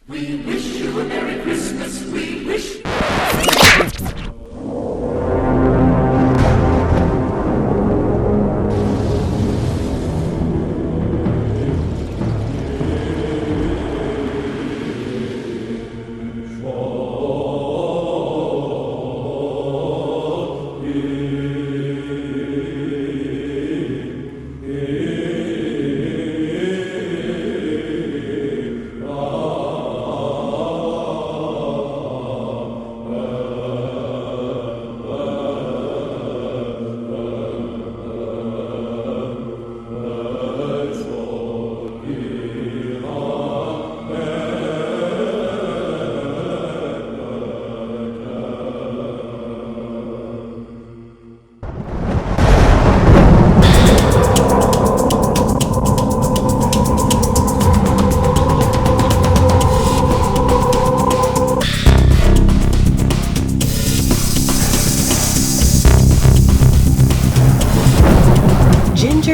We wish you a Merry Christmas, we wish...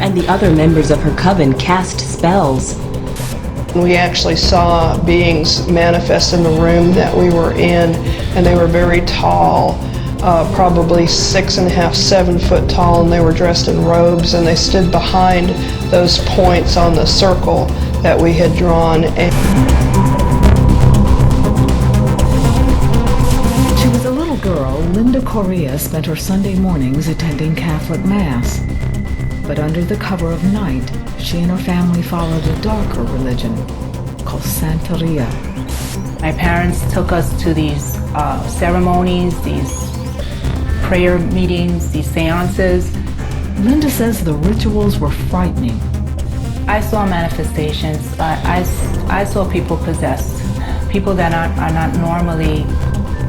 And the other members of her coven cast spells. We actually saw beings manifest in the room that we were in, and they were very tall, probably 6.5, 7 foot tall, and they were dressed in robes, and they stood behind those points on the circle that we had drawn. She was a little girl. Linda Correa spent her Sunday mornings attending Catholic Mass. But under the cover of night, she and her family followed a darker religion called Santeria. My parents took us to these ceremonies, these prayer meetings, these seances. Linda says the rituals were frightening. I saw manifestations. I saw people possessed. People that are not normally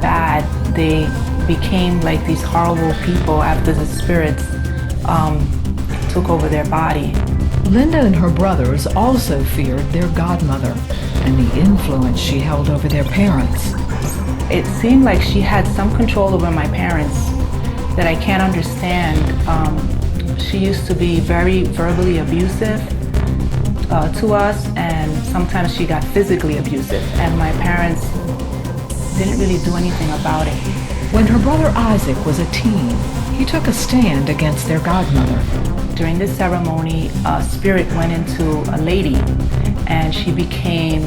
bad. They became like these horrible people after the spirits took over their body. Linda and her brothers also feared their godmother and the influence she held over their parents. It seemed like she had some control over my parents that I can't understand. She used to be very verbally abusive to us, and sometimes she got physically abusive, and my parents didn't really do anything about it. When her brother Isaac was a teen, he took a stand against their godmother. During this ceremony, a spirit went into a lady, and she became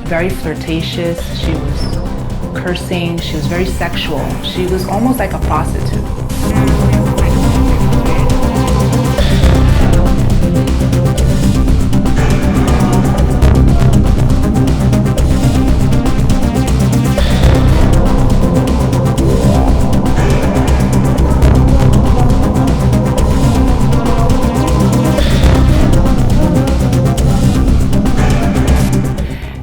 very flirtatious. She was cursing. She was very sexual. She was almost like a prostitute.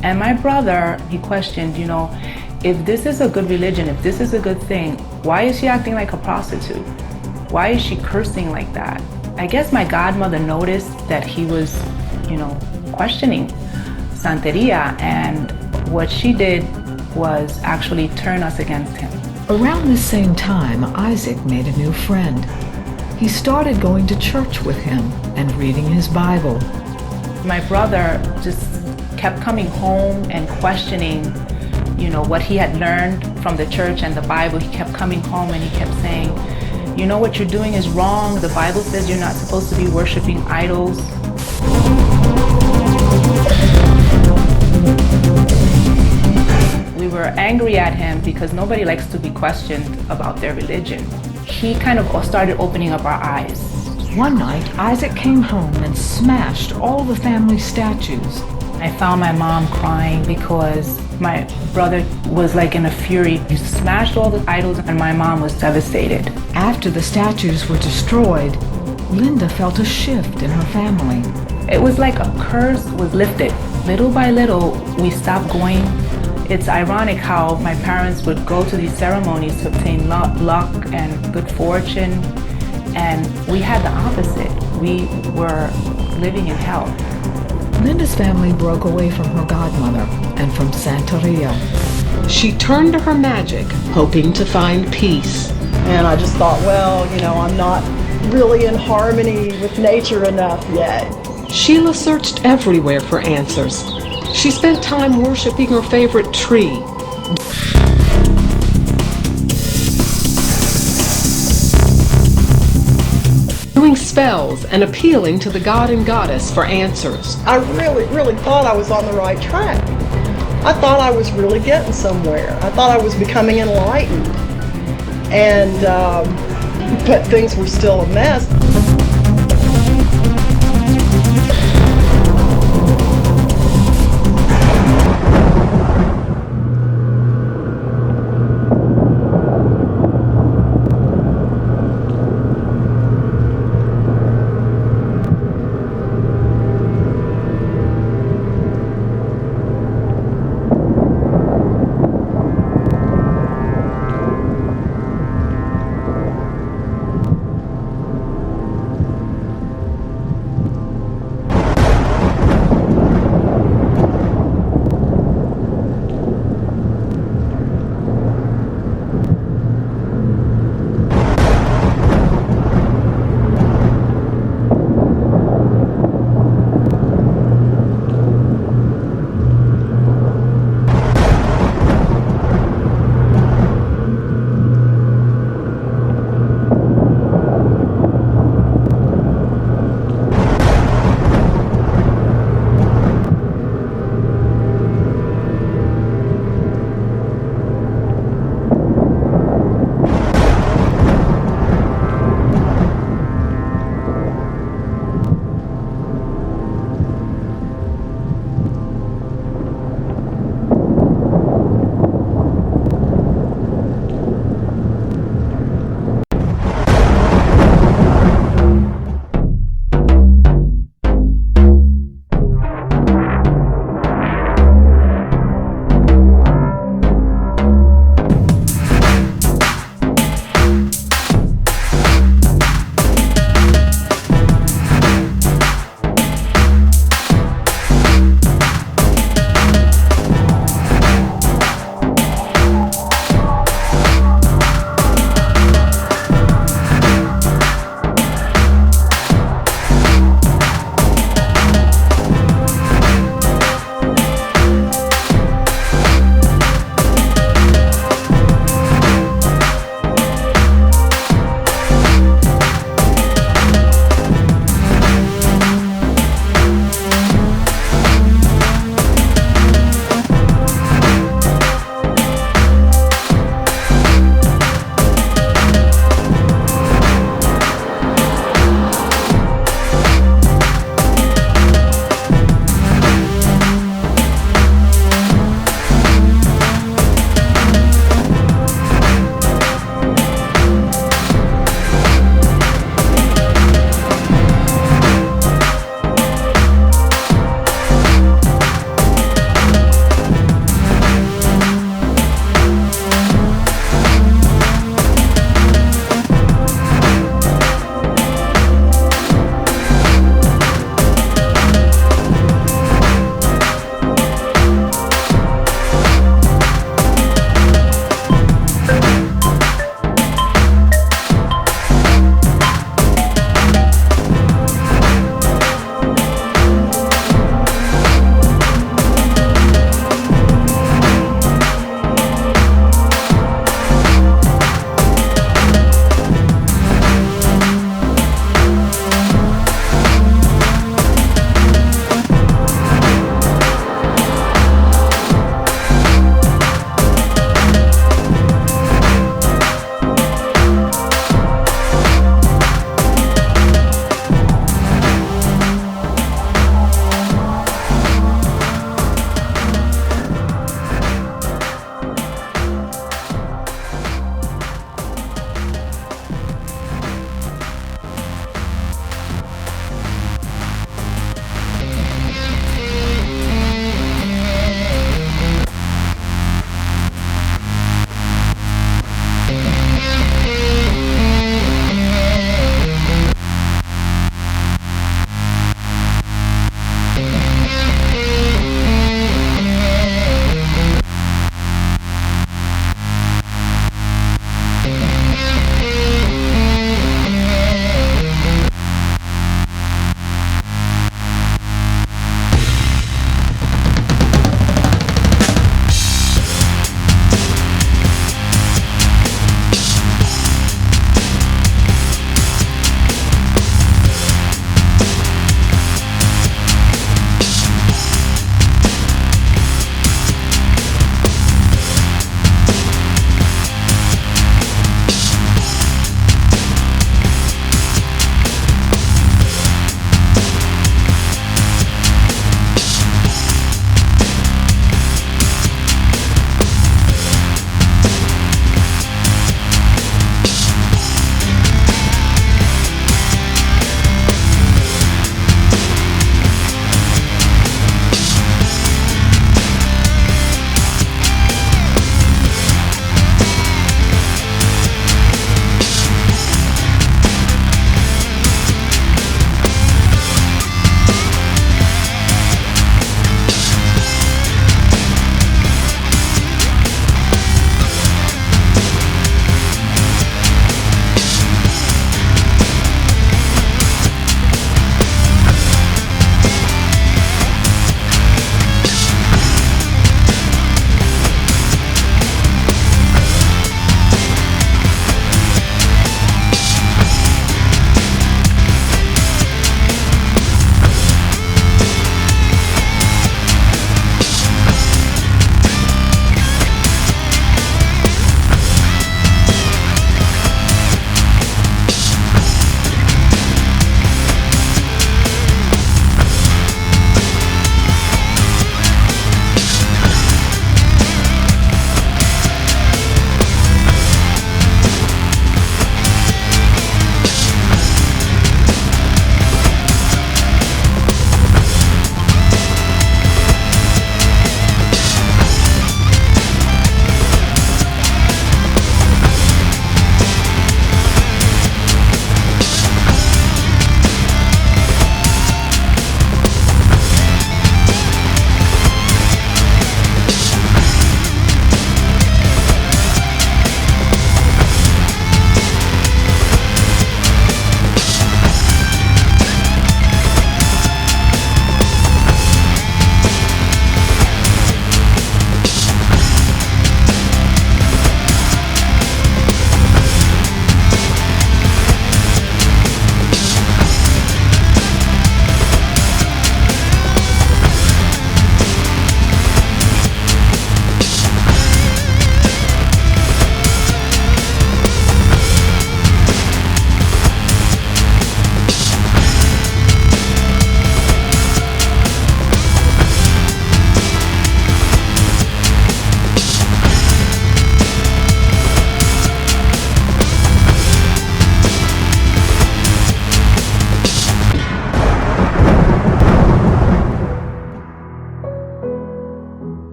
And my brother, he questioned, if this is a good religion, if this is a good thing, why is she acting like a prostitute? Why is she cursing like that? I guess my godmother noticed that he was, questioning Santeria, and what she did was actually turn us against him. Around this same time, Isaac made a new friend. He started going to church with him and reading his Bible. My brother just kept coming home and questioning, what he had learned from the church and the Bible. He kept coming home and he kept saying, what you're doing is wrong. The Bible says you're not supposed to be worshiping idols. We were angry at him because nobody likes to be questioned about their religion. He kind of started opening up our eyes. One night, Isaac came home and smashed all the family statues. I found my mom crying because my brother was like in a fury. He smashed all the idols and my mom was devastated. After the statues were destroyed, Linda felt a shift in her family. It was like a curse was lifted. Little by little, we stopped going. It's ironic how my parents would go to these ceremonies to obtain luck and good fortune, and we had the opposite. We were living in hell. Linda's family broke away from her godmother and from Santeria. She turned to her magic, hoping to find peace. And I just thought, well, I'm not really in harmony with nature enough yet. Sheila searched everywhere for answers. She spent time worshiping her favorite tree, doing spells and appealing to the god and goddess for answers. I really thought I was on the right track. I thought I was really getting somewhere. I thought I was becoming enlightened. And, but things were still a mess.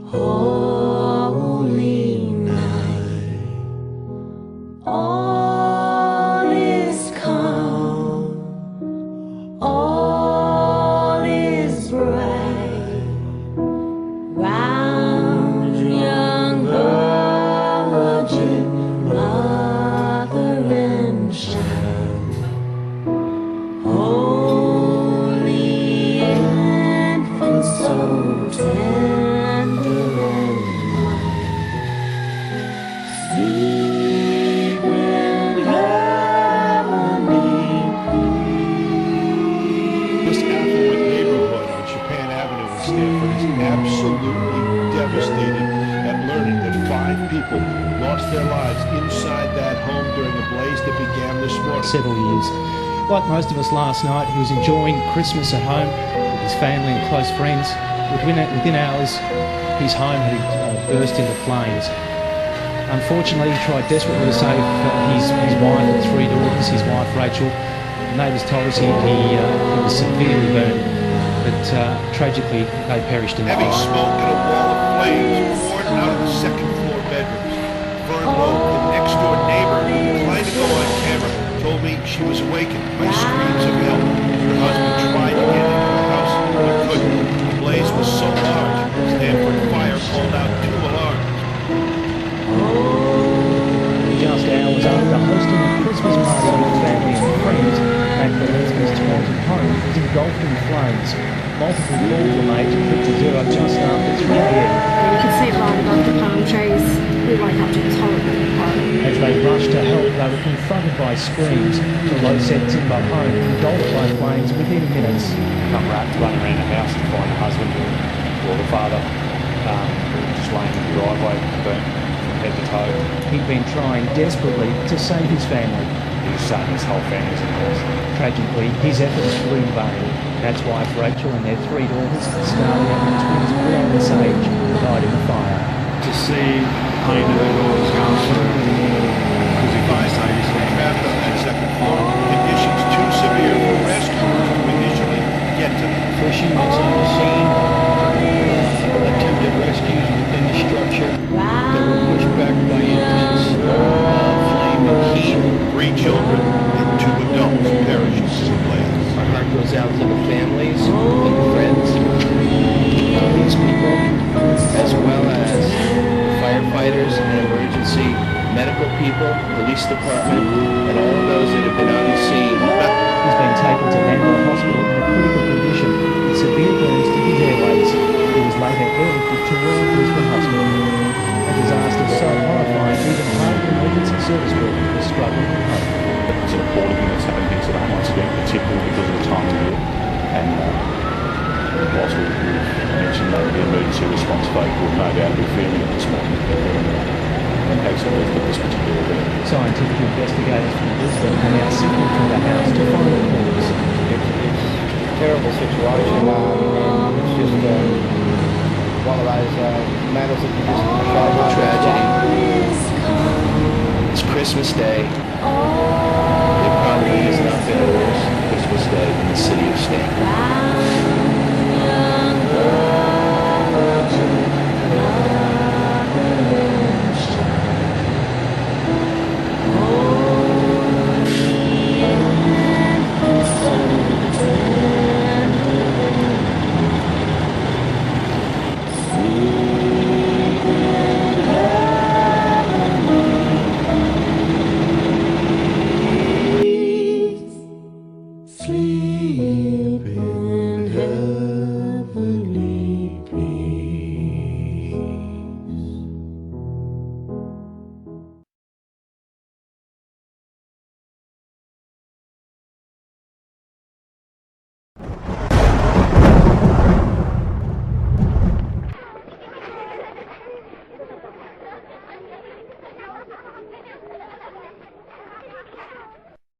Holy night, all is calm, all is bright, round young virgin mother and child, holy infant, so tender and sleep in heavenly This affluent neighborhood on Chopin Avenue in Stanford is absolutely devastated at learning that 5 people lost their lives inside that home during the blaze that began this morning. Several years. Like most of us last night, he was enjoying Christmas at home with his family and close friends. Within hours, his home had burst into flames. Unfortunately, he tried desperately to save his wife and 3 daughters, his wife Rachel. Neighbours told us he was severely burned, but tragically they perished in the Heavy fire. smoke and a wall of flames poured out of the second-floor bedrooms. Vern Loeb, the next-door neighbor who declined to go on camera, told me she was awakened by screams of help. Her husband tried to get into the house, but couldn't. The blaze was so large, Stanford Fire called out 2 alarms. Just hours after hosting a Christmas party with family and friends, Magdalena's taunted home was engulfed in flames. Multiple calls were made to 50 just after 3 a.m. You could see it right above the palm trees. We woke up to this horrible horror. As they rushed to help, they were confronted by screams. The low-set timber home engulfed by flames within minutes. Come running around the house and find the husband or the father just laying in the driveway, burnt from head to toe. He'd been trying desperately to save his family. He was saying his whole family's in the house. Tragically, his efforts were in vain. That's why Rachel and their 3 daughters, Scarlett and the twins Will and Sage, died in the fire. To see how individuals go through Trapped on that second floor, conditions too severe for rescuers to initially get to them. first units on the scene, attempted rescues within the structure that were pushed back by intense flame and heat. 3 children and 2 adults perished in the blaze. Our heart goes out to the families and the friends of these people, as well as firefighters and emergency medical people, police department, and all of those that have been on the scene. He's been taken to Lambert Hospital in a critical condition with severe burns to his airways. He was later airlifted to Royal Brisbane Hospital. A disaster so horrifying, even home emergency service workers were struggling to cope. It's an appalling thing that's happened here today once again, particularly because of the time to do it. And whilst we've mentioned that the emergency response folk will no doubt be feeling at this point impacts on this particular event. Scientific investigators from Brisbane are now sifting through the house to find the cause. It's a terrible situation, and it's just one of those matters that you just show tragedy. It's Christmas Day. There probably has not been a worse Christmas Day in the city of Stanford.